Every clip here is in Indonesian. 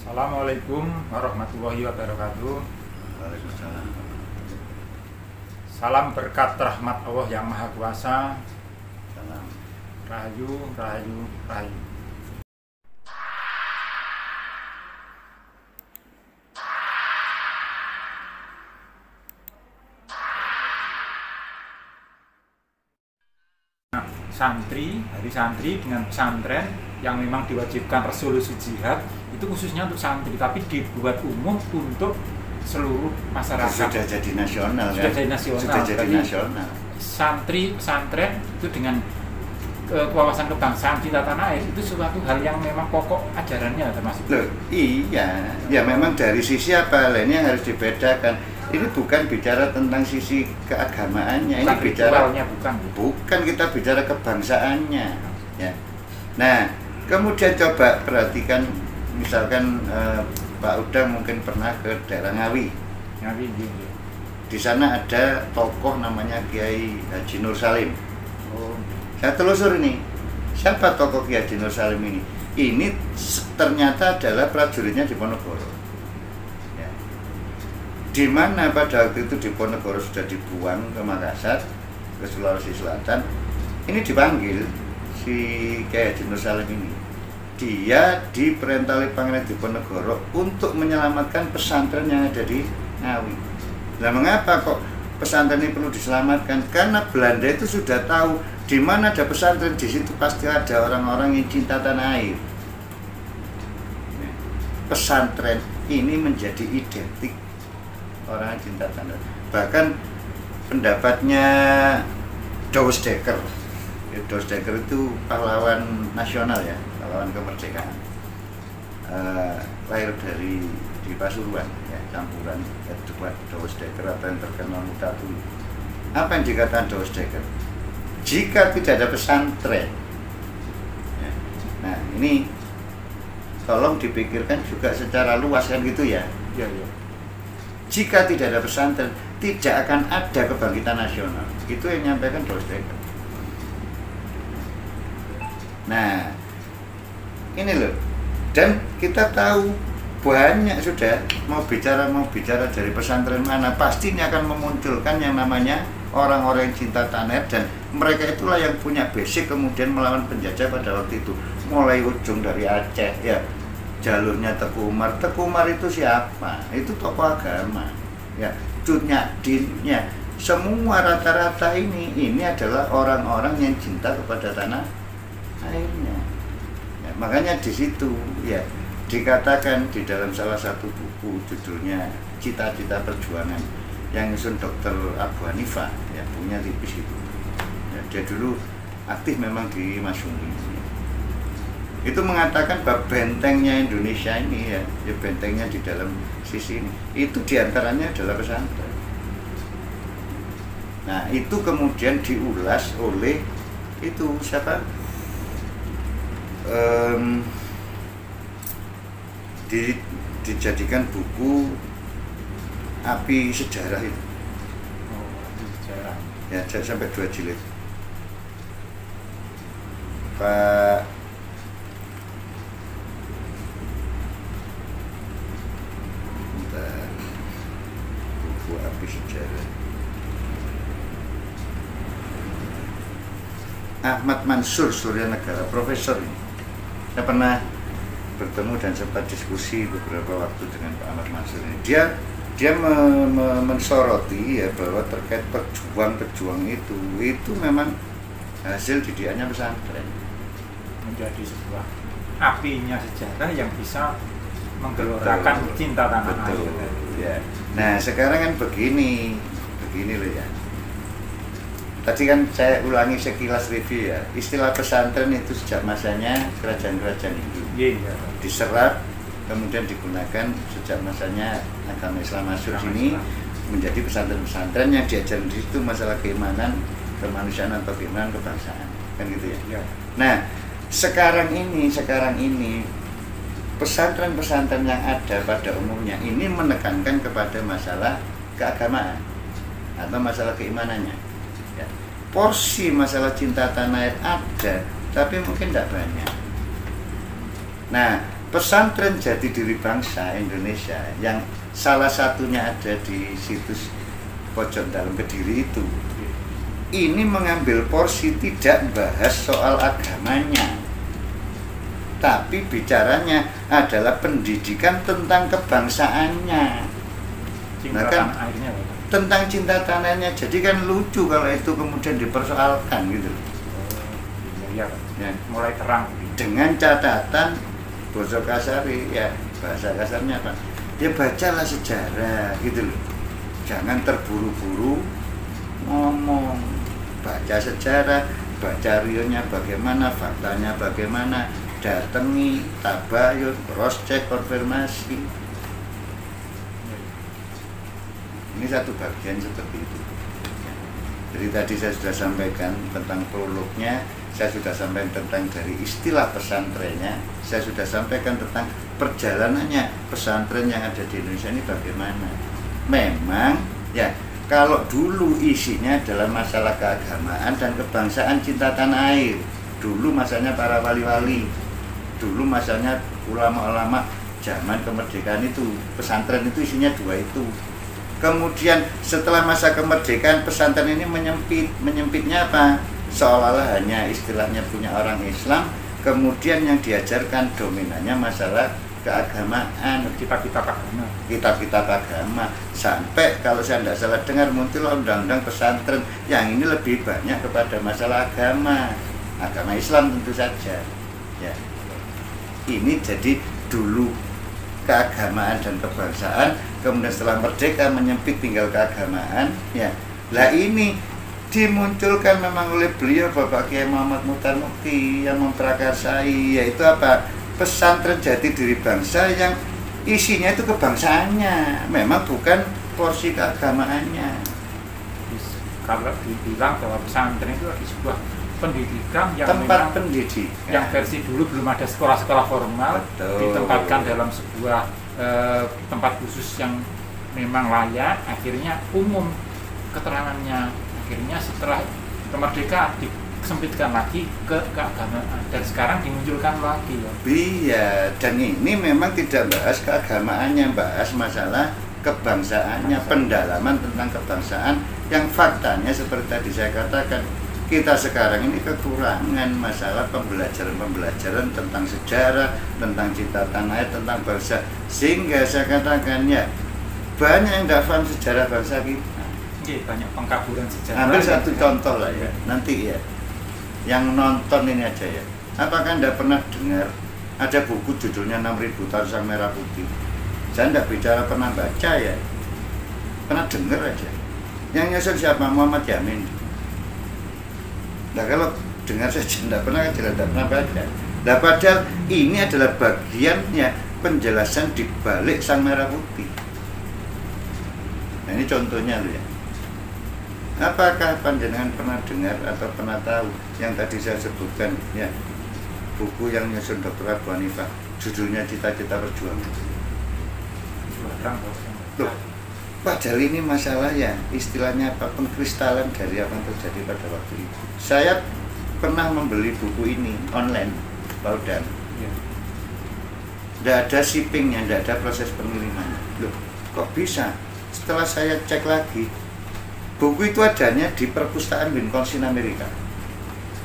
Assalamualaikum warahmatullahi wabarakatuh. Waalaikumsalam. Salam berkat rahmat Allah yang Maha Kuasa. Salam. Rahayu, rahayu, rahayu. Hari santri dengan pesantren yang memang diwajibkan resolusi jihad itu khususnya untuk santri, tapi dibuat umum untuk seluruh masyarakat. Sudah jadi nasional. Sudah kan? jadi nasional. Sudah jadi Jadi, nasional. Santri pesantren itu dengan kewawasan kebangsaan cinta tanah air itu suatu hal yang memang pokok ajarannya termasuk. Loh, iya, ya memang dari sisi apa lainnya harus dibedakan. Ini bukan bicara tentang sisi keagamaannya, Bukan ini bicara bukan. kita bicara kebangsaannya, ya. Nah, kemudian coba perhatikan, misalkan Pak Udang mungkin pernah ke daerah Ngawi. Ngawi, iya. Di sana ada tokoh namanya Kiai Haji Nur Salim. Oh. Saya telusur ini, siapa tokoh Kiai Haji Nur Salim ini? Ini ternyata adalah prajuritnya Diponegoro. Ya. Di mana pada waktu itu Diponegoro sudah dibuang ke Makassar, ke Sulawesi Selatan. Ini dipanggil si Kiai Haji Nur Salim ini. Dia diperintah oleh Pangeran Diponegoro untuk menyelamatkan pesantren yang ada di Ngawi. Nah, mengapa kok pesantren ini perlu diselamatkan? Karena Belanda itu sudah tahu di mana ada pesantren, di situ pasti ada orang-orang yang cinta tanah air. Pesantren ini menjadi identik orang yang cinta tanah air. Bahkan pendapatnya Douwe Dekker. Douwe Dekker itu pahlawan nasional ya, pahlawan kemerdekaan. Lahir di Pasuruan, ya, campuran Edward Douwe Dekker atau yang terkenal Mutatuli. Apa yang dikatakan Douwe Dekker? Jika tidak ada pesantren, ya, nah ini tolong dipikirkan juga secara luas kan gitu ya. Iya, iya. Jika tidak ada pesantren, tidak akan ada kebangkitan nasional. Itu yang nyampaikan Douwe Dekker. Nah, ini loh. Dan kita tahu banyak sudah mau bicara dari pesantren mana, pasti ini akan memunculkan yang namanya orang-orang yang cinta tanah air, dan mereka itulah yang punya basic kemudian melawan penjajah pada waktu itu. Mulai ujung dari Aceh ya, jalurnya Teku Umar. Teku Umar itu siapa? Itu tokoh agama ya, Cut Nyak ya. Semua rata-rata ini adalah orang-orang yang cinta kepada tanah airnya ya, makanya di situ ya dikatakan di dalam salah satu buku judulnya Cita-Cita Perjuangan yang nyusun Dr. Abu Hanifah ya, punya tipis itu ya, dia dulu aktif memang di Masyumi ya. Itu mengatakan bahwa bentengnya Indonesia ini ya, bentengnya di dalam sisi ini itu diantaranya adalah pesantren. Nah itu kemudian diulas oleh itu siapa, dijadikan buku Api Sejarah itu. Oh, Api Sejarah. Ya, sampai 2 jilid. Pak buku Api Sejarah. Ahmad Mansur Suryanegara, profesor ini. Saya pernah bertemu dan sempat diskusi beberapa waktu dengan Pak Ahmad Mansur ini. Dia mensoroti ya bahwa terkait pejuang itu memang hasil didikannya pesantren. Menjadi sebuah apinya sejarah yang bisa menggelorakan cinta tanah air. Ya. Nah sekarang kan begini loh ya. Tadi kan saya ulangi sekilas review ya, istilah pesantren itu sejak masanya kerajaan-kerajaan Hindu diserap, kemudian digunakan sejak masanya agama Islam masuk sini menjadi pesantren-pesantren yang diajarin di situ masalah keimanan, kemanusiaan atau keimanan kebangsaan, kan gitu ya. Nah sekarang ini pesantren-pesantren yang ada pada umumnya ini menekankan kepada masalah keagamaan atau masalah keimanannya. Porsi masalah cinta tanah air ada, tapi mungkin tidak banyak. Nah, pesantren Jati Diri Bangsa Indonesia yang salah satunya ada di situs Pojok Dalam Kediri itu, ini mengambil porsi tidak bahas soal agamanya, tapi bicaranya adalah pendidikan tentang kebangsaannya. Cinta Nah, kan, tanah airnya Bapak. tentang cinta tanahnya. Jadi kan lucu kalau itu kemudian dipersoalkan gitu. Iya, Pak. Ya. Mulai terang. Dengan catatan basa kasari, ya bahasa kasarnya apa? Ya bacalah sejarah gitu loh. Jangan terburu-buru ngomong. Baca sejarah, baca rionya bagaimana, faktanya bagaimana, datangi, tabayun, cross check, konfirmasi. Ini satu bagian seperti itu. Jadi tadi saya sudah sampaikan tentang prolognya, saya sudah sampaikan tentang dari istilah pesantrennya, saya sudah sampaikan tentang perjalanannya pesantren yang ada di Indonesia ini bagaimana. Memang ya, kalau dulu isinya adalah masalah keagamaan dan kebangsaan, cinta tanah air. Dulu masanya para wali-wali, dulu masanya ulama-ulama zaman kemerdekaan itu, pesantren itu isinya dua itu. Kemudian setelah masa kemerdekaan pesantren ini menyempitnya apa? Seolah-olah hanya istilahnya punya orang Islam, kemudian yang diajarkan dominannya masalah keagamaan, Kitab-kitab agama. kitab-kitab agama, sampai kalau saya tidak salah dengar muncul undang-undang pesantren yang ini lebih banyak kepada masalah agama Islam tentu saja. Ya, ini jadi dulu keagamaan dan kebangsaan, kemudian setelah merdeka menyempit tinggal keagamaan. Ya, lah ini dimunculkan memang oleh beliau Bapak Kiai Muhammad Muhtar Mukti yang memprakarsai, yaitu apa? Pesantren Jati Diri Bangsa yang isinya itu kebangsaannya, memang bukan porsi keagamaannya. Kalau dibilang bahwa pesantren itu adalah sebuah pendidikan yang Tempat memang pendidikan yang versi dulu belum ada sekolah-sekolah formal, Betul. ditempatkan dalam sebuah tempat khusus yang memang layak, akhirnya umum keterangannya, akhirnya setelah kemerdekaan disempitkan lagi ke keagamaan dan sekarang dimunculkan lagi ya. Iya, dan ini memang tidak bahas keagamaannya, bahas masalah kebangsaannya, pendalaman tentang kebangsaan yang faktanya seperti tadi saya katakan, kita sekarang ini kekurangan masalah pembelajaran tentang sejarah, tentang cinta tanah air, tentang bangsa, sehingga saya katakan ya banyak yang tidak paham sejarah bangsa kita. Oke, banyak pengkaburan sejarah. Ambil satu contoh lah ya, nanti ya, yang nonton ini aja ya, apakah Anda pernah dengar ada buku judulnya 6.000 Tahun Sang Merah Putih? Saya tidak bicara pernah baca ya, pernah dengar aja. Yang nyusun siapa? Muhammad Yamin. Nah kalau dengar saja tidak pernah, tidak pernah baca. Nah padahal ini adalah bagiannya penjelasan di balik Sang Merah Putih. Nah ini contohnya loh ya. Apakah panjenengan pernah dengar atau pernah tahu yang tadi saya sebutkan ya, buku yang nyusun Dr. Abu Hanifah, judulnya Cita-Cita Perjuangan. Loh, padahal ini masalah ya, istilahnya apa, pengkristalan dari apa yang terjadi pada waktu itu. Saya pernah membeli buku ini online, Pak Udan. Ya. Tidak ada shippingnya, tidak ada proses pengiriman. Loh, kok bisa? Setelah saya cek lagi, buku itu adanya di perpustakaan Wisconsin Amerika.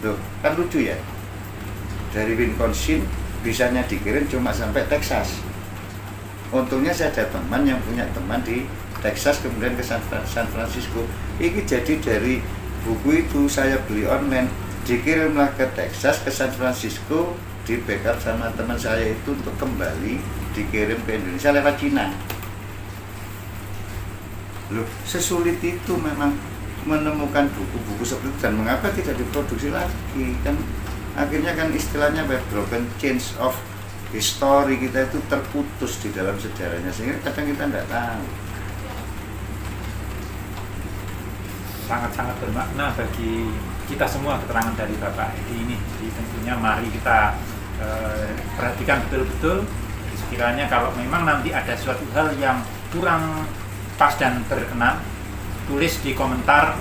Loh, kan lucu ya. Dari Wisconsin bisanya dikirim cuma sampai Texas. Untungnya saya ada teman yang punya teman di Texas, kemudian ke San Francisco. Ini jadi dari buku itu saya beli online, dikirimlah ke Texas, ke San Francisco, di backup sama teman saya itu untuk kembali dikirim ke Indonesia lewat Cina. Loh, sesulit itu memang menemukan buku-buku seperti itu, dan mengapa tidak diproduksi lagi? Kan akhirnya kan istilahnya broken change of history, kita itu terputus di dalam sejarahnya, sehingga kadang kita tidak tahu. Sangat-sangat bermakna bagi kita semua keterangan dari Bapak Edi ini. Jadi tentunya mari kita perhatikan betul-betul. Sekiranya kalau memang nanti ada suatu hal yang kurang pas dan berkenan, tulis di komentar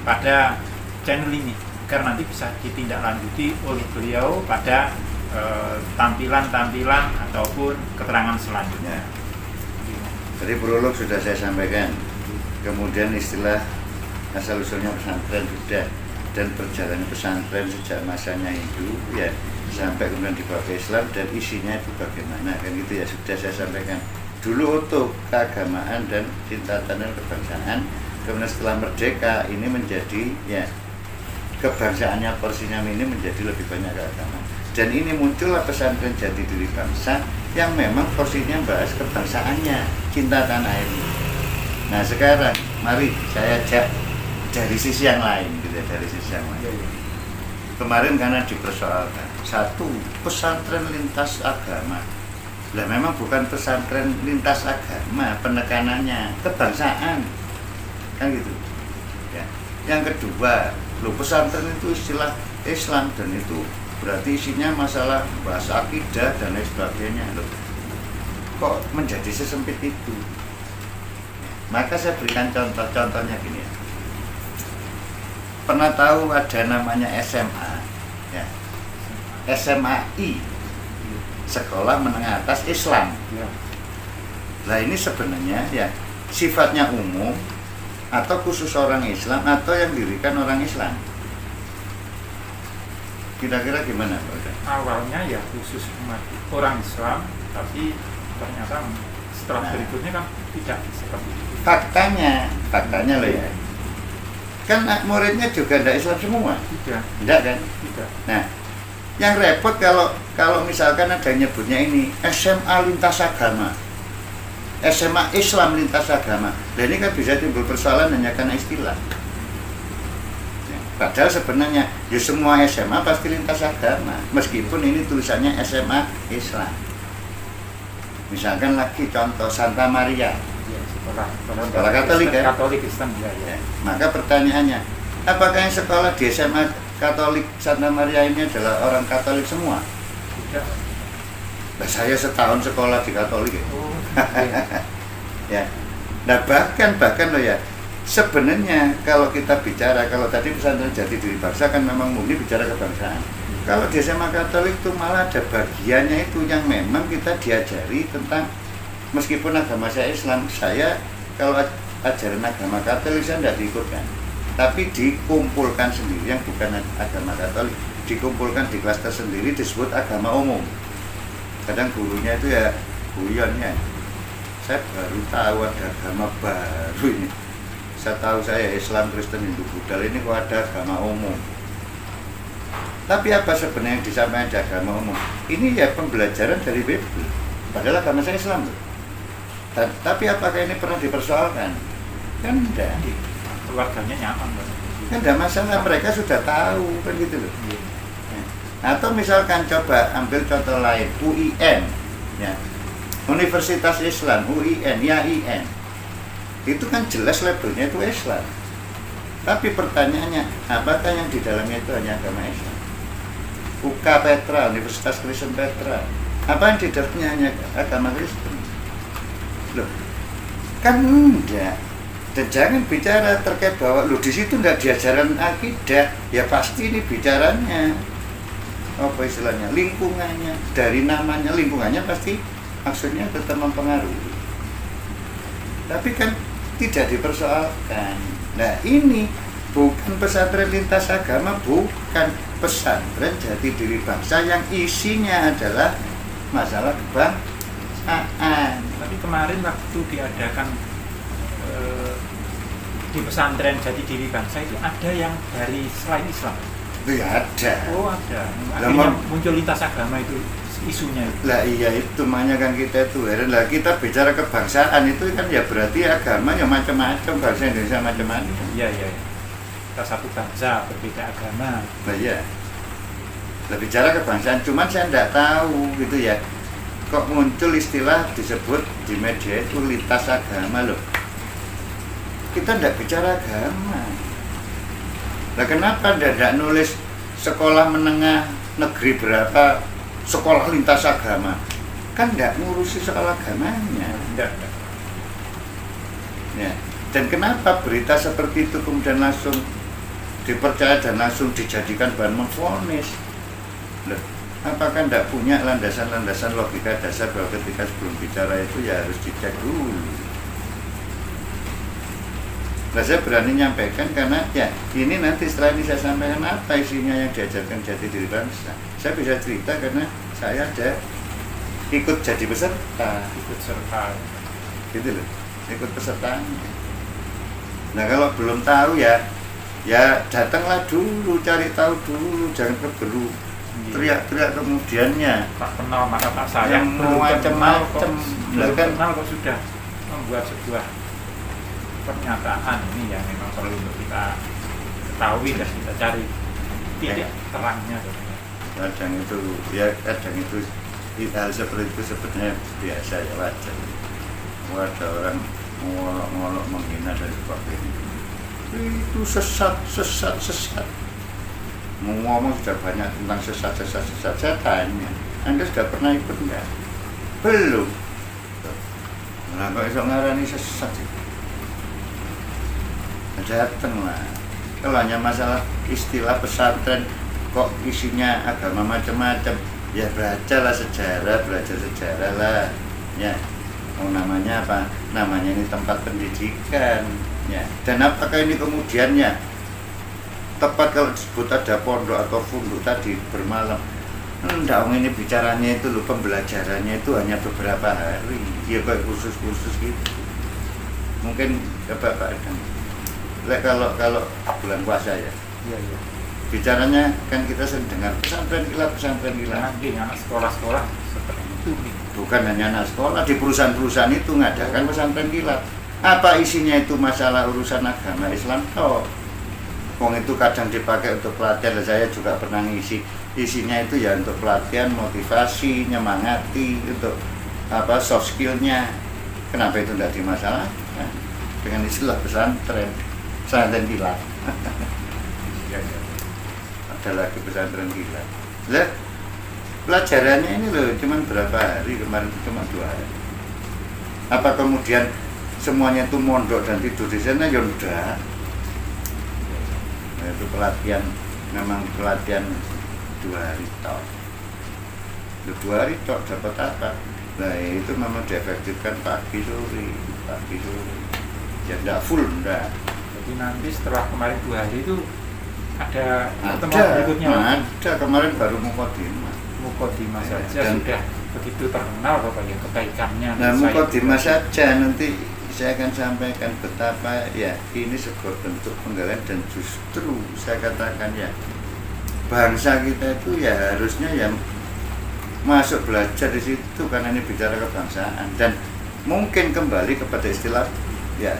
pada channel ini agar nanti bisa ditindaklanjuti oleh beliau pada tampilan-tampilan ataupun keterangan selanjutnya. Jadi prolog sudah saya sampaikan, kemudian istilah asal usulnya pesantren sudah, dan perjalanan pesantren sejak masanya Hindu ya sampai kemudian dibawa ke Islam dan isinya itu bagaimana kan gitu ya, sudah saya sampaikan. Dulu utuh keagamaan dan cinta tanah kebangsaan, kemudian setelah merdeka ini menjadi ya kebangsaannya porsinya ini menjadi lebih banyak keagamaan, dan ini muncullah pesantren jati diri bangsa yang memang porsinya bahas kebangsaannya, cinta tanah air. Nah sekarang mari saya ajak dari sisi yang lain gitu ya, dari sisi yang lain. Kemarin karena dipersoalkan satu pesantren lintas agama, lah memang bukan pesantren lintas agama, penekanannya kebangsaan kan gitu ya. Yang kedua, lo pesantren itu istilah Islam dan itu berarti isinya masalah bahasa akidah dan lain sebagainya. Loh, kok menjadi sesempit itu? Maka saya berikan contohnya gini ya. Pernah tahu ada namanya SMA ya, SMAI, Sekolah Menengah Atas Islam. Nah ini sebenarnya ya sifatnya umum atau khusus orang Islam atau yang didirikan orang Islam. Kira-kira gimana Pak? Awalnya ya khusus umat orang Islam, tapi ternyata setelah berikutnya kan tidak seperti itu. Faktanya loh ya. Kan muridnya juga tidak Islam semua. Tidak kan? Tidak. Nah, yang repot kalau misalkan ada nyebutnya ini SMA lintas agama, SMA Islam lintas agama. Nah ini kan bisa timbul persoalan hanya karena istilah. Padahal sebenarnya ya semua SMA pasti lintas agama, meskipun ini tulisannya SMA Islam. Misalkan lagi contoh Santa Maria, sekolah Katolik ya? Katolik Kristen ya. Maka pertanyaannya, apakah yang sekolah di SMA Katolik Santa Maria ini adalah orang Katolik semua? Tidak. Nah, saya setahun sekolah di Katolik ya. Oh, ya. Nah bahkan loh ya. Sebenarnya kalau kita bicara, kalau tadi pesantren jati diri bangsa kan memang murni bicara kebangsaan. Kalau di SMA Katolik itu malah ada bagiannya itu yang memang kita diajari tentang, meskipun agama saya Islam, saya kalau ajaran agama Katolik saya tidak diikutkan, tapi dikumpulkan sendiri yang bukan agama Katolik, dikumpulkan di kelas tersendiri disebut agama umum. Kadang gurunya itu ya guyonnya, saya baru tahu ada agama baru ini. Saya tahu saya Islam, Kristen, Hindu, Buddha, ini kok ada agama umum. Tapi apa sebenarnya yang disampaikan di agama umum? Ini ya pembelajaran dari Bible. Padahal agama saya Islam. Tapi apakah ini pernah dipersoalkan? Kan enggak. Keluarganya nyaman. Kan enggak masalah, mereka sudah tahu kan gitu loh. Atau misalkan coba ambil contoh lain, UIN ya. Universitas Islam, UIN, YIN. Itu kan jelas labelnya itu Islam. Tapi pertanyaannya, apakah yang di dalamnya itu hanya agama Islam? UK Petra, Universitas Kristen Petra, apa yang di dalamnya hanya agama Kristen? Loh, kan enggak. Dan jangan bicara terkait bahwa loh di situ enggak diajaran akidah. Ya pasti ini bicaranya apa istilahnya, lingkungannya. Dari namanya lingkungannya pasti maksudnya tetap mempengaruhi. Tapi kan tidak dipersoalkan. Nah ini bukan pesantren lintas agama, bukan pesantren jati diri bangsa yang isinya adalah masalah kebangsaan. Tapi kemarin waktu diadakan di pesantren jati diri bangsa itu ada yang dari selain Islam. Itu ya ada. Oh ada. Akhirnya muncul lintas agama itu isunya. Lah iya itu makanya kan kita itu heran lah, kita bicara kebangsaan itu kan ya berarti agama ya macam-macam, bangsa Indonesia macam-macam. Iya. Kita satu bangsa berbeda agama. Nah iya. Lah bicara kebangsaan, cuman saya tidak tahu gitu ya. Kok muncul istilah disebut di media itu lintas agama loh. Kita tidak bicara agama. Lah kenapa tidak nulis sekolah menengah negeri berapa sekolah lintas agama? Kan tidak ngurusi soal agamanya. Tidak. Ya. Dan kenapa berita seperti itu kemudian langsung dipercaya dan langsung dijadikan bahan memvonis? Loh, apakah tidak punya landasan-landasan logika dasar bahwa ketika sebelum bicara itu ya harus dicek dulu. Nah, saya berani nyampaikan karena ya ini nanti setelah ini saya sampaikan apa isinya yang diajarkan jati diri bangsa. Saya bisa cerita karena saya ada ikut jadi peserta. Ikut serta. Gitu loh, ikut pesertanya. Nah kalau belum tahu ya datanglah dulu, cari tahu dulu, jangan keburu teriak-teriak kemudiannya. Tak kenal maka tak sayang. Yang macam-macam. Belum kenal kok sudah membuat sebuah pernyataan ini yang memang perlu untuk kita ketahui dan kita cari titik terangnya. Kadang itu hal seperti itu sebenarnya biasa ya, wajar. Ada orang ngolok menghina dan sebagainya. Itu sesat. Mau ngomong sudah banyak tentang sesat. Saya tanya, Anda sudah pernah ikut enggak? Belum. Nah, kok iso ngarani sesat sih? Datang lah. Kalau hanya masalah istilah pesantren kok isinya agama macam-macam, ya belajar sejarah lah, ya. Namanya apa? Namanya ini tempat pendidikan, ya. Dan apakah ini kemudian ya tepat kalau disebut ada pondok atau funduk tadi bermalam? Enggak, ini bicaranya itu loh, pembelajarannya itu hanya beberapa hari, ya kayak kursus-kursus gitu. Mungkin Bapak kalau bulan puasa ya. Iya. Bicaranya kan kita sering dengar pesantren kilat. Nanti anak sekolah-sekolah seperti itu. Bukan hanya anak sekolah, di perusahaan-perusahaan itu ngadakan pesantren kilat. Apa isinya itu masalah urusan agama Islam toh. Wong itu kadang dipakai untuk pelatihan, saya juga pernah ngisi. Isinya itu ya untuk pelatihan, motivasi, nyemangati, untuk apa soft skillnya. Kenapa itu tidak dimasalahkan dengan istilah pesantren kilat? Ya. Ada lagi pesantren kilat. Lah, pelajarannya ini loh cuman berapa hari, kemarin cuma 2 hari. Apa kemudian semuanya itu mondok dan tidur di sana? Ya udah. Nah, itu pelatihan, memang pelatihan 2 hari tok. 2 hari tok dapat apa? Nah itu memang diefektifkan pagi sore. Ya enggak full, enggak. Jadi nanti setelah kemarin 2 hari itu ada pertemuan berikutnya. Ada, kemarin baru Mukodimah saja dan sudah begitu terkenal Bapak ya kebaikannya. Nah mukodimah saja nanti saya akan sampaikan betapa ya ini sebuah bentuk penggalian, dan justru saya katakan ya bangsa kita itu ya harusnya ya masuk belajar di situ karena ini bicara kebangsaan, dan mungkin kembali kepada istilah ya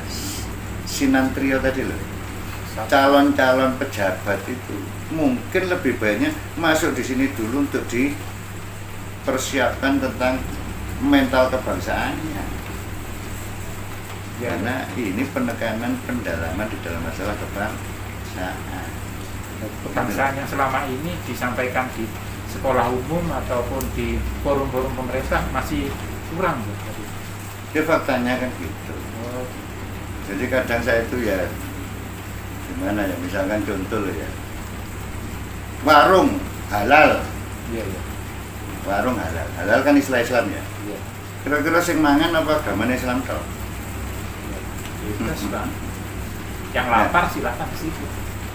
sinantrio tadi loh, calon-calon pejabat itu mungkin lebih banyak masuk di sini dulu untuk dipersiapkan tentang mental kebangsaannya, karena ini penekanan pendalaman di dalam masalah kebangsaan. Kebangsaan yang selama ini disampaikan di sekolah umum ataupun di forum-forum pemerintah masih kurang. Ya faktanya kan gitu. Jadi kadang saya itu ya gimana ya, misalkan contoh ya, warung halal. Iya. Warung halal kan istilah Islam ya. Iya. Kira-kira sing mangan apa agamanya Islam toh? Yang lapar silakan ke situ.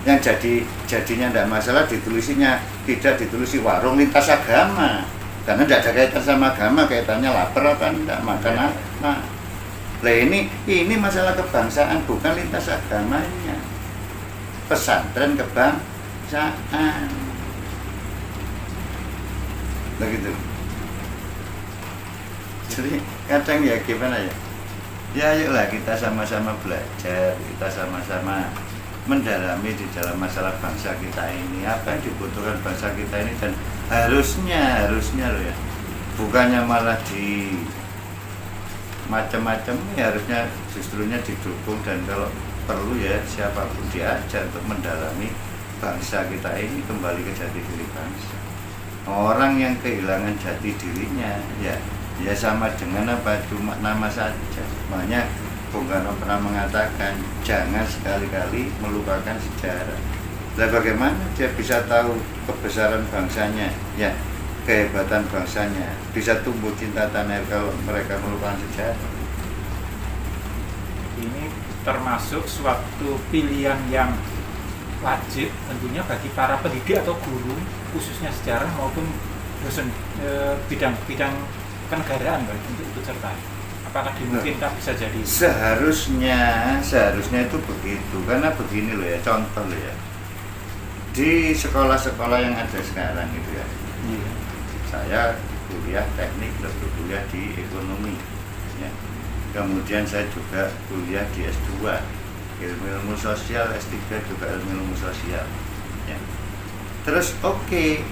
Yang jadinya tidak masalah ditulisinnya, tidak ditulis warung lintas agama, karena tidak ada kaitan sama agama, kaitannya lapar apa tidak, makan apa. Nah ini masalah kebangsaan, bukan lintas agamanya. Pesantren kebangsaan begitu. Jadi kadang ya gimana ya, ya ayolah kita sama-sama belajar, kita sama-sama mendalami di dalam masalah bangsa kita ini, apa yang dibutuhkan bangsa kita ini, dan harusnya loh ya, bukannya malah di macam-macam, ya harusnya justrunya didukung, dan kalau perlu ya siapapun diajak untuk mendalami bangsa kita ini kembali ke jati diri bangsa. Orang yang kehilangan jati dirinya ya sama dengan apa, cuma nama saja. Makanya Bung Karno pernah mengatakan jangan sekali-kali melupakan sejarah. Lah bagaimana dia bisa tahu kebesaran bangsanya? Ya kehebatan bangsanya, bisa tumbuh cinta tanah air kalau mereka melupakan sejarah. Ini termasuk suatu pilihan yang wajib tentunya bagi para pendidik atau guru, khususnya sejarah maupun dosen bidang-bidang kenegaraan untuk ikut serta. Apakah dimungkinkan bisa jadi? Seharusnya itu begitu, karena begini loh ya, contoh loh ya, di sekolah-sekolah yang ada sekarang itu ya, saya kuliah teknik, lalu kuliah di ekonomi, ya. Kemudian saya juga kuliah di S2 ilmu sosial, S3 juga ilmu sosial, ya. Terus oke,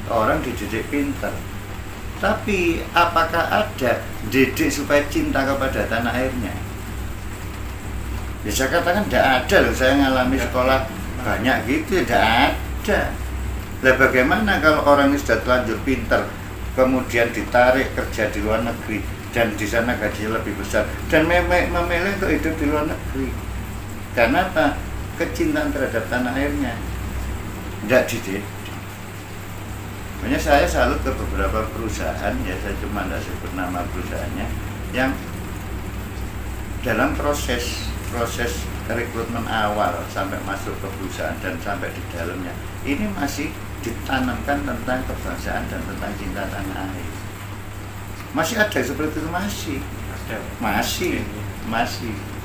orang dididik pintar, tapi apakah ada didik supaya cinta kepada tanah airnya? Bisa katakan tidak ada loh, saya ngalami sekolah banyak gitu, tidak ada. Lah bagaimana kalau orang ini sudah terlanjur pintar, kemudian ditarik kerja di luar negeri, dan di sana gajinya lebih besar, dan memilih untuk hidup di luar negeri? Karena apa? Kecintaan terhadap tanah airnya tidak dididik. Makanya saya salut ke beberapa perusahaan, ya saya cuma tidak sebut nama perusahaannya, yang dalam proses rekrutmen awal sampai masuk ke perusahaan dan sampai di dalamnya ini masih ditanamkan tentang kebangsaan dan tentang cinta tanah air. Masih ada seperti itu, masih.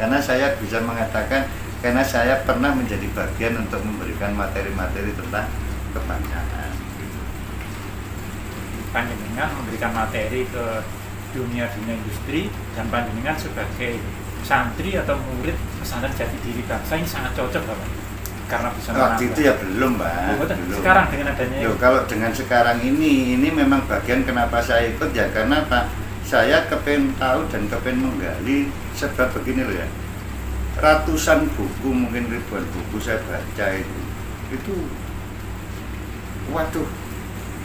Karena saya bisa mengatakan, karena saya pernah menjadi bagian untuk memberikan materi-materi tentang kebangsaan. Panjenengan memberikan materi ke dunia industri, dan panjenengan sebagai santri atau murid pesantren Jati Diri Bangsa ini sangat cocok Bapak, karena bisa waktu itu ya belum Pak. Belum. Sekarang dengan adanya kalau dengan sekarang ini memang bagian kenapa saya ikut, ya karena Pak, saya kepengen tahu dan kepengen menggali. Sebab begini loh ya, ratusan buku, mungkin ribuan buku saya baca itu waduh,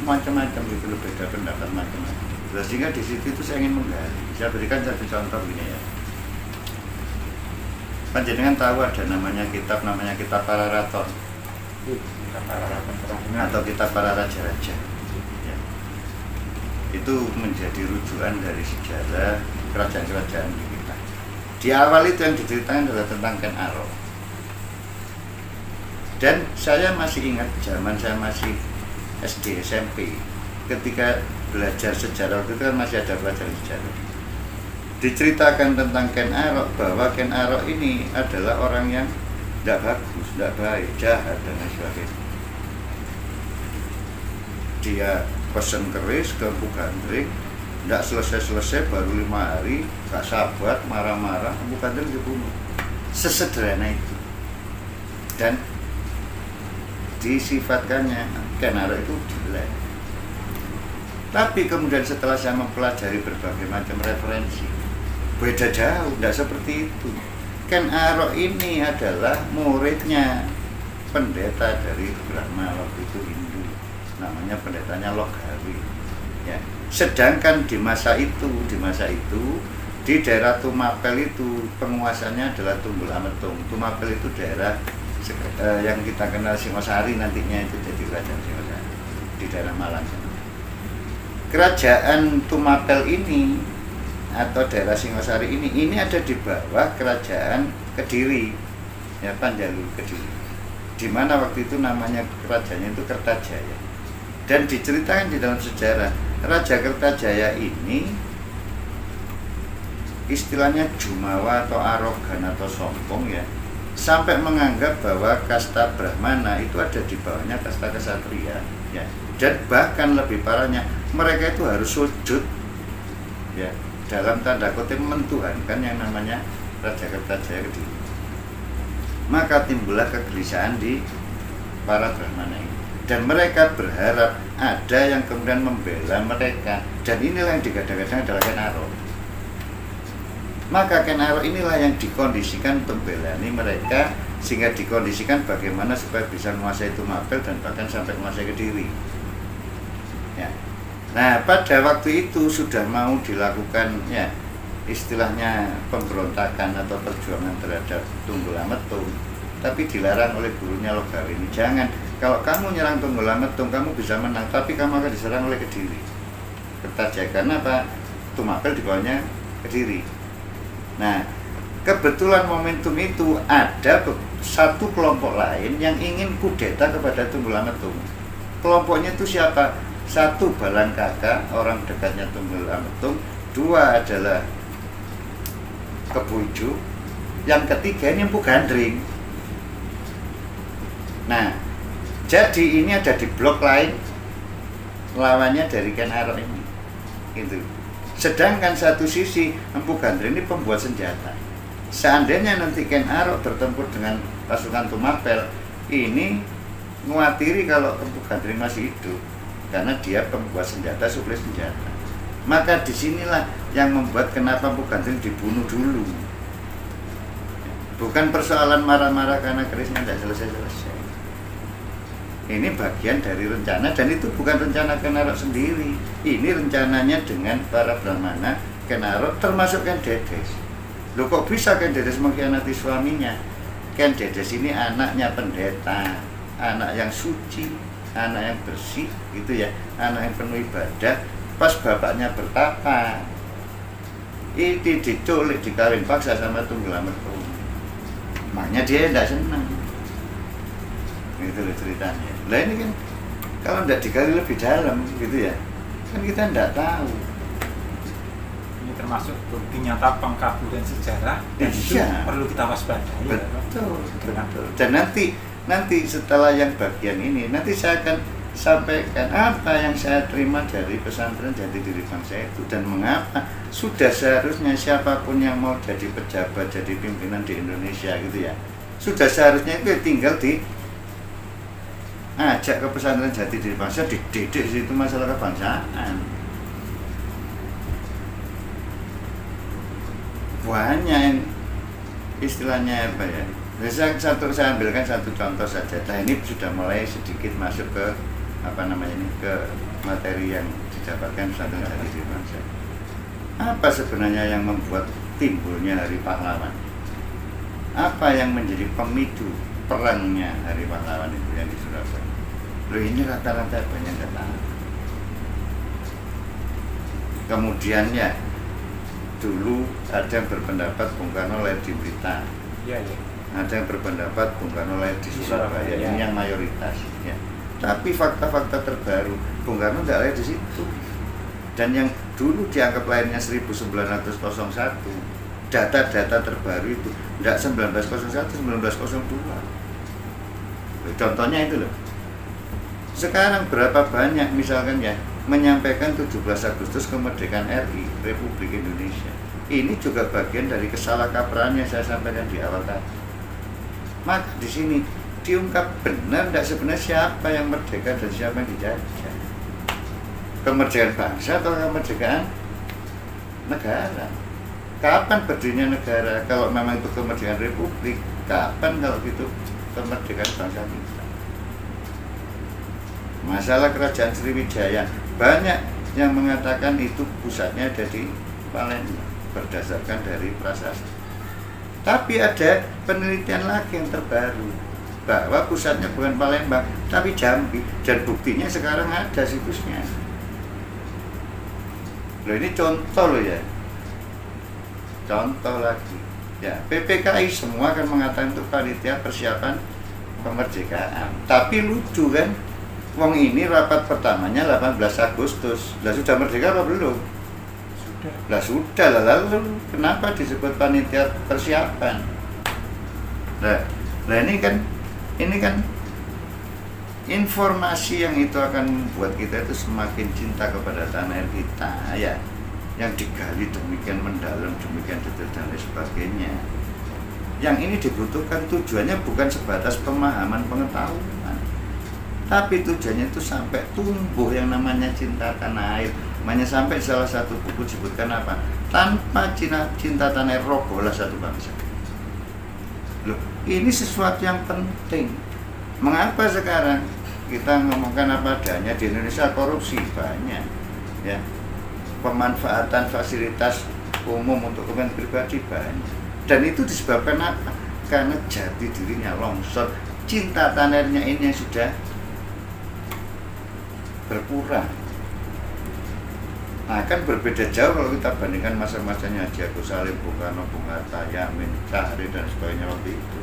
macam-macam itu, beda pendapat macam-macam. Sehingga di situ itu saya ingin menggali. Saya berikan satu contoh gini ya. Panjenengan tahu ada kitab namanya kitab Pararaton, atau kitab para raja-raja, ya. Itu menjadi rujukan dari sejarah kerajaan-kerajaan di kita. Di awal itu yang diceritakan adalah tentang Ken Arok. Dan saya masih ingat zaman saya masih SD SMP, ketika belajar sejarah itu kan masih ada pelajaran sejarah. Diceritakan tentang Ken Arok, bahwa Ken Arok ini adalah orang yang tidak bagus, tidak baik, jahat dan lain sebagainya. Dia pesen keris ke Empu Gandring, tidak selesai baru 5 hari, gak sabar, marah-marah, Empu Gandring dibunuh. Sesederhana itu. Dan disifatkannya Ken Arok itu jelek. Tapi kemudian setelah saya mempelajari berbagai macam referensi, beda jauh, tidak seperti itu. Ken Arok ini adalah muridnya pendeta dari Brahma waktu itu Hindu, namanya pendetanya Logawi, ya. Sedangkan di masa itu di daerah Tumapel itu penguasanya adalah Tunggul Ametung. Tumapel itu daerah yang kita kenal Singosari, nantinya itu jadi kerajaan Singosari di daerah Malang. Kerajaan Tumapel ini atau daerah Singosari ini ada di bawah kerajaan Kediri, ya, Panjalu Kediri, di mana waktu itu namanya kerajaannya itu Kertajaya. Dan diceritakan di dalam sejarah, Raja Kertajaya ini istilahnya jumawa atau arogan atau sombong, ya, sampai menganggap bahwa kasta Brahmana itu ada di bawahnya kasta Ksatria, ya. Dan bahkan lebih parahnya, mereka itu harus sujud, ya, dalam tanda kutip mentuhankan yang namanya Raja Kertajaya Kediri. Maka timbullah kegelisahan di para Brahmana ini, dan mereka berharap ada yang kemudian membela mereka, dan inilah yang digadang-gadang adalah Ken Arok. Maka Ken Arok inilah yang dikondisikan untuk membelani mereka, sehingga dikondisikan bagaimana supaya bisa menguasai Tumapel dan bahkan sampai menguasai Kediri, ya. Nah, pada waktu itu sudah mau dilakukan, ya, istilahnya pemberontakan atau perjuangan terhadap Tunggul Ametung, tapi dilarang oleh gurunya Logawi ini. Jangan, Kalau kamu nyerang Tunggul Ametung, kamu bisa menang, tapi kamu akan diserang oleh Kediri, Kertajaya. Karena apa? Tumapel di bawahnya Kediri. Nah, kebetulan momentum itu ada satu kelompok lain yang ingin kudeta kepada Tunggul Ametung. Kelompoknya itu siapa? Satu, Balang Kaka, orang dekatnya Tunggul Ametung. Dua adalah Kebo Ijo. Yang ketiga ini Empu Gandring. Nah, jadi ini ada di blok lain lawannya dari Ken Arok ini, gitu. Sedangkan satu sisi Empu Gandring ini pembuat senjata. Seandainya nanti Ken Arok bertempur dengan pasukan Tumapel, ini nguatiri kalau Empu Gandring masih hidup, karena dia pembuat senjata, suplai senjata. Maka disinilah yang membuat kenapa Empu Gandring dibunuh dulu. Bukan persoalan marah-marah karena kerisnya tidak selesai-selesai. Ini bagian dari rencana, dan itu bukan rencana Ken Arok sendiri. Ini rencananya dengan para Brahmana, Ken Arok, termasuk Ken Dedes. Loh, kok bisa Ken Dedes mengkhianati suaminya? Ken Dedes ini anaknya pendeta, anak yang suci, anak yang bersih, gitu ya, anak yang penuh ibadah. Pas bapaknya bertapa, itu diculik, dikawin paksa sama Tunggul Ametung. Makanya dia tidak senang. Itu loh ceritanya. Lah ini kan kalau tidak digali lebih dalam, gitu ya, kan kita tidak tahu. Ini termasuk bukti nyata pengkaburan sejarah, dan itu perlu kita waspadai. Betul, betul. Dan nanti setelah yang bagian ini, nanti saya akan sampaikan apa yang saya terima dari pesantren Jati Diri Bangsa itu, dan mengapa sudah seharusnya siapapun yang mau jadi pejabat, jadi pimpinan di Indonesia, gitu ya, sudah seharusnya itu tinggal ajak ke pesantren Jati Diri Bangsa, dididik situ masalah kebangsaan. Banyak yang istilahnya apa ya, saya ambilkan satu contoh saja. Nah, ini sudah mulai sedikit masuk ke apa namanya ini, ke materi yang didapatkan pesantren Jati Diri Bangsa. Apa sebenarnya yang membuat timbulnya Hari Pahlawan? Apa yang menjadi pemicu perangnya Hari Pahlawan itu yang di Surabaya? Loh, ini rata-rata banyak yang tahu. Kemudian ya, dulu ada yang berpendapat Bung Karno lahir di Blitar. Ya. Ada yang berpendapat Bung Karno lahir di Surabaya. Ya. Ini yang mayoritas. Ya. Tapi fakta-fakta terbaru, Bung Karno tidak lahir di situ. Dan yang dulu dianggap lahirnya 1901, data-data terbaru itu tidak 1901, 1902. Contohnya itu loh. Sekarang berapa banyak misalkan ya menyampaikan 17 Agustus kemerdekaan RI Republik Indonesia. Ini juga bagian dari kesalahkaprahan yang saya sampaikan di awal tadi. Maka di sini diungkap benar tidak sebenarnya siapa yang merdeka dan siapa yang dijajah. Kemerdekaan bangsa atau kemerdekaan negara? Kapan berdirinya negara? Kalau memang itu kemerdekaan republik, kapan kalau itu kemerdekaan bangsa kita? Masalah kerajaan Sriwijaya, banyak yang mengatakan itu pusatnya ada di Palembang berdasarkan dari prasasti. Tapi ada penelitian lagi yang terbaru bahwa pusatnya bukan Palembang tapi Jambi, dan buktinya sekarang ada situsnya. Loh, ini contoh loh ya. Contoh lagi. Ya, PPKI semua kan mengatakan itu panitia persiapan kemerdekaan. Tapi lucu kan, wong ini rapat pertamanya 18 Agustus. Lah sudah merdeka apa belum? Sudah. Lah sudah, lalu kenapa disebut panitia persiapan? Nah ini kan informasi yang itu akan membuat kita itu semakin cinta kepada tanah air kita, ya, yang digali demikian mendalam, demikian detail dan lain sebagainya. Yang ini dibutuhkan tujuannya bukan sebatas pemahaman pengetahuan, tapi tujuannya itu sampai tumbuh yang namanya cinta tanah air. Makanya sampai salah satu buku disebutkan apa? Tanpa cinta tanah air robohlah satu bangsa. Loh, ini sesuatu yang penting. Mengapa sekarang kita ngomongkan apa adanya? Di Indonesia korupsi banyak, ya, pemanfaatan fasilitas umum untuk kepentingan pribadi banyak, dan itu disebabkan apa? Karena jati dirinya longsor, cinta tanah airnya ini yang sudah berkurang. Nah, kan berbeda jauh kalau kita bandingkan masa-masanya Haji Agus Salim, Bung Karno, Bung Hatta, Yamin, Syahrir dan sebagainya waktu itu.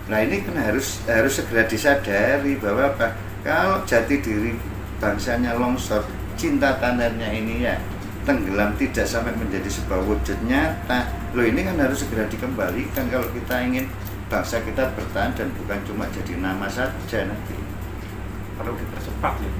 Nah, ini kan harus segera disadari bahwa apa? Kalau jati diri bangsanya longsor, cinta tanahnya ini ya tenggelam, tidak sampai menjadi sebuah wujud nyata. Loh, ini kan harus segera dikembalikan kalau kita ingin bangsa kita bertahan dan bukan cuma jadi nama saja nanti. Perlu dipercepat ya.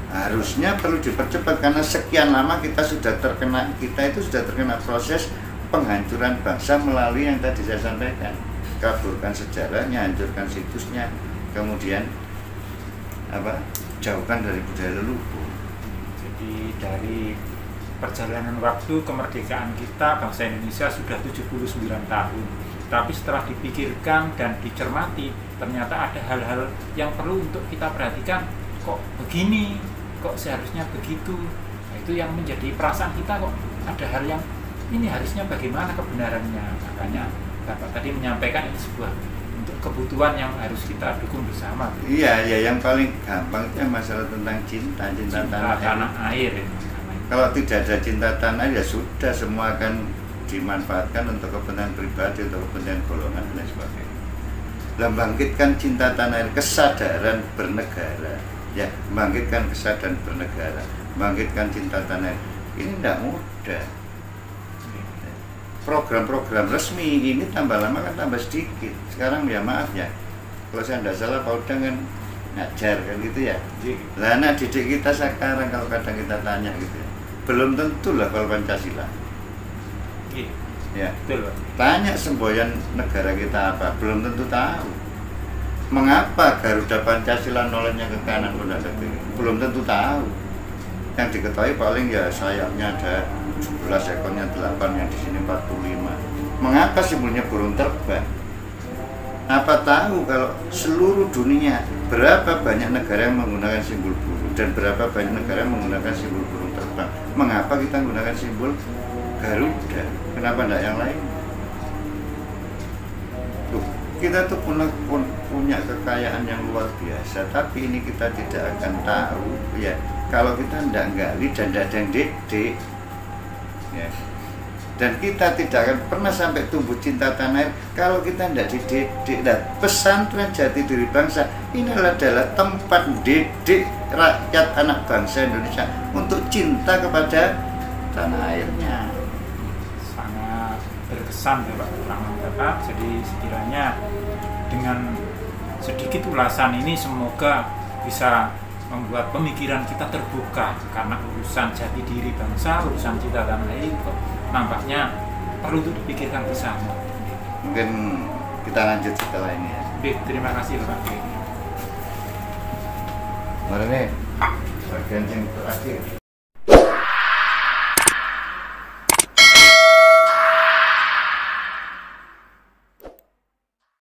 Harusnya perlu dipercepat karena sekian lama kita itu sudah terkena proses penghancuran bangsa melalui yang tadi saya sampaikan. Kaburkan sejarahnya, hancurkan situsnya, kemudian jauhkan dari budaya leluhur. Jadi dari perjalanan waktu kemerdekaan kita, bangsa Indonesia sudah 79 tahun. Tapi setelah dipikirkan dan dicermati, ternyata ada hal-hal yang perlu untuk kita perhatikan. Kok begini, kok seharusnya begitu. Nah, itu yang menjadi perasaan kita, kok ada hal yang ini harusnya bagaimana kebenarannya. Makanya Bapak tadi menyampaikan ini sebuah untuk kebutuhan yang harus kita dukung bersama. Iya, yang paling gampang itu masalah tentang cinta tanah air. Kalau tidak ada cinta tanah ya sudah, semua akan dimanfaatkan untuk kepentingan pribadi, untuk kepentingan golongan dan sebagainya. Bangkitkan cinta tanah air, kesadaran bernegara. Ya, bangkitkan kesadaran bernegara, bangkitkan cinta tanah air. Ini tidak mudah. Program-program resmi ini tambah lama kan tambah sedikit. Sekarang ya maaf ya, kalau saya tidak salah Pak Udang kan ngajar kan gitu ya. Lah anak didik kita sekarang kalau kadang kita tanya gitu ya, belum tentu lah kalau Pancasila. Ya, betul. Tanya semboyan negara kita apa, belum tentu tahu. Mengapa Garuda Pancasila nolenya ke kanan pun ada, belum tentu tahu. Yang diketahui paling ya sayapnya ada 17 ekornya 8, yang di sini 45. Mengapa simbolnya burung terbang? Apa tahu kalau seluruh dunia berapa banyak negara yang menggunakan simbol burung dan berapa banyak negara yang menggunakan simbol burung terbang? Mengapa kita menggunakan simbol Garuda? Kenapa tidak yang lain? Tuh, kita tuh punya kekayaan yang luar biasa, tapi ini kita tidak akan tahu ya kalau kita tidak gali dan tidak ada yang didik ya. Dan kita tidak akan pernah sampai tumbuh cinta tanah air kalau kita tidak dididik. Dan pesantren jati diri bangsa ini adalah tempat didik rakyat anak bangsa Indonesia untuk cinta kepada tanah airnya. Sangat berkesan ya Pak keterangan Bapak. Jadi sekiranya dengan sedikit ulasan ini semoga bisa membuat pemikiran kita terbuka, karena urusan jati diri bangsa, urusan cinta tanah air kok nampaknya perlu untuk dipikirkan bersama. Mungkin kita lanjut setelah ini ya. Terima kasih Pak. Mari nih, bagian yang terakhir.